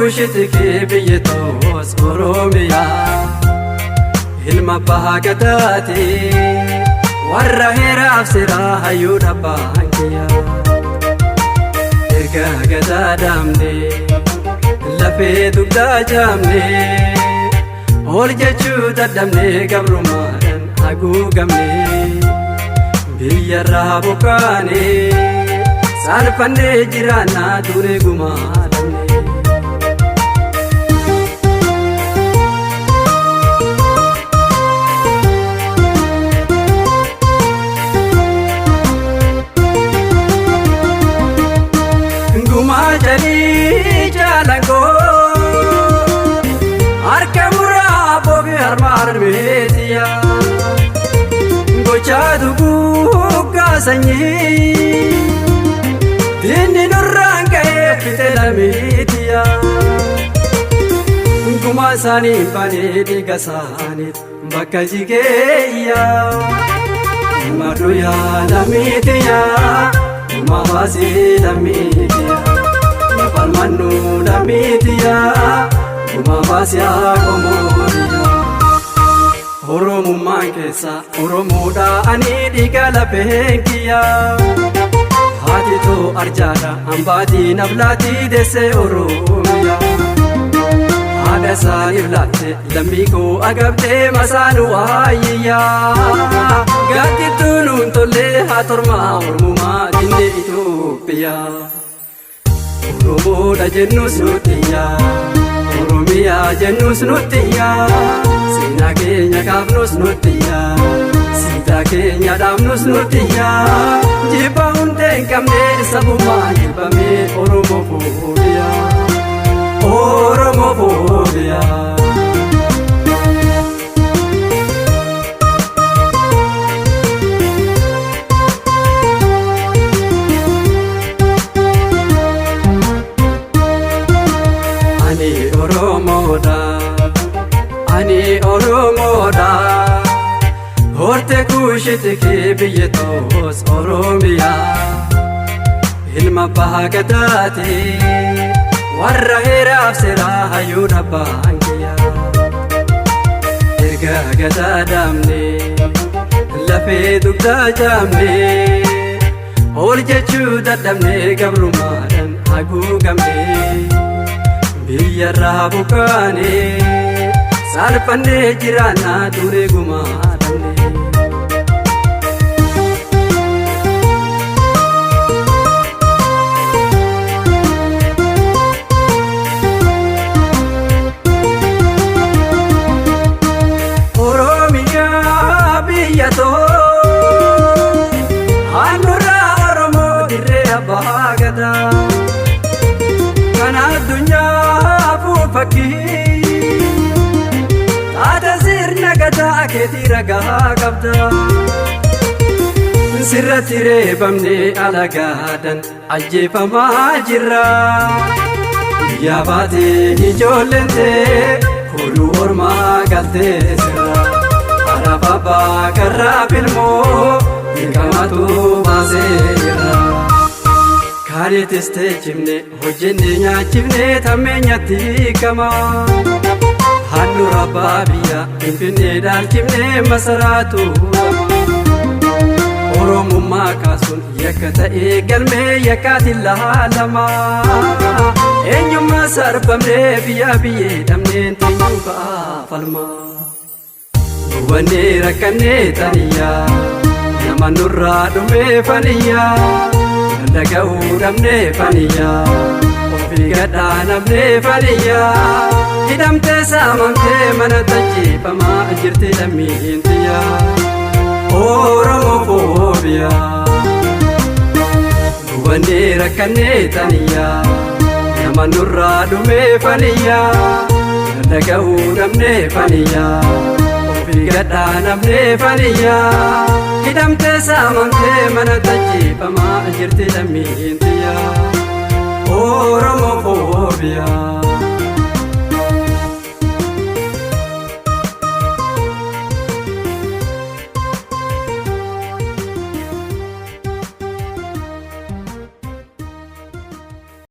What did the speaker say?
kushitiki biyyatos Oromiyaa ilma baha gadaati warra heraaf siraa hayyuu dhabbaan kiyyaa erga gadaa daamne lafee dugdaa jaamne ol jechuu dadhabne gabrumaadhaan haguugamne biyyarraa bukaane saalfannee jiraannaa ture gumaadhamne. Janii jaalangoo harka muraa boobi harmaan meetiya gochaa dhuguu sanyii diinni nurraan ka'ee fite lamitiya gumaa isaanii banee dhiiga isaaniif bakka jigeeyya maduu yaada mitiya gumaa baasii lamitiya. Falmannu lamitiya guma baasiyaa qomoodiya Oromummaan keessa Oromoodha ani dhiiga lafeen kiyya haati too arjaadha hambaatii naflaatii deessee Oromiyaa haadha isaaniif laatte lammii koo agabdee masaanu waayiyyaa gaaddittuu nuun tollee haa tormaa Oromummaa dinnee Itoophiyaa. Oromoodha jennus nutiyyaa Oromiyaa jennus nutiyyaa seenaa keenya kaafnus nutiyyaa siidaa keenya dhaabnus nutiyyaa jibba hundee hin qabne sabummaa jibbamee Oromofoobiyaa Oromofoobiyaa. Ani Oromoodha horte kushitiki biyyatos Oromiyaa ilma baha gadaati warra heraaf siraa hayyuu dhabbaan kiyyaa erga gadaa daamne lafee dugdaa jaamne ol jechuu dadhabne gabrumaadhaan haguugamne biyyarraa bukaane saalfannee jiraannaa ture gumaadhamne. Oromiyaa biyya too handhuraa Oromoo dirree abbaa gadaa kan addunyaa fuufakkii taata sirna gadaa keetii ragaa qabda sirratti reebamne alagaadhaan ajjeefamaa jirra biyyaa baatee ijoolleentee kooluu ormaa galtee sirra haadhaaf abbaa karraa filmoo dirqamatu baasee jirra. Kaaniitis teechifne hojjenne nyaachifne tammeenyatti hiikamaa handhuura abbaa biyya Finfinnee dhaalchifne masaraatu Oromummaa kaasuun yakka ta'ee galmee yakkaatiin laalamaa eenyummaa sarbamnee biyya biyyee dhabneen teenyuu ba'aa falmaa gubannee rakkannee taniyyaa nama nurraa dhumee faniyyaa. Dhaga'uu dhabnee faniyyaa ofii gadhaa dhabnee faniyyaa hidhamtee saamamtee mana tajjeefamaa jirti lammiin tiyyaa Oromofoobiyaa gubannee rakkannee taniyyaa nama nurraa dhumee faniyyaa dhaga'uu dhabnee faniyyaa ofii gadhaa dhabnee faniyyaa hidhamtee saamamtee mana tajjeefamaa jirti lammiin tiyyaa Oromofoobiyaa.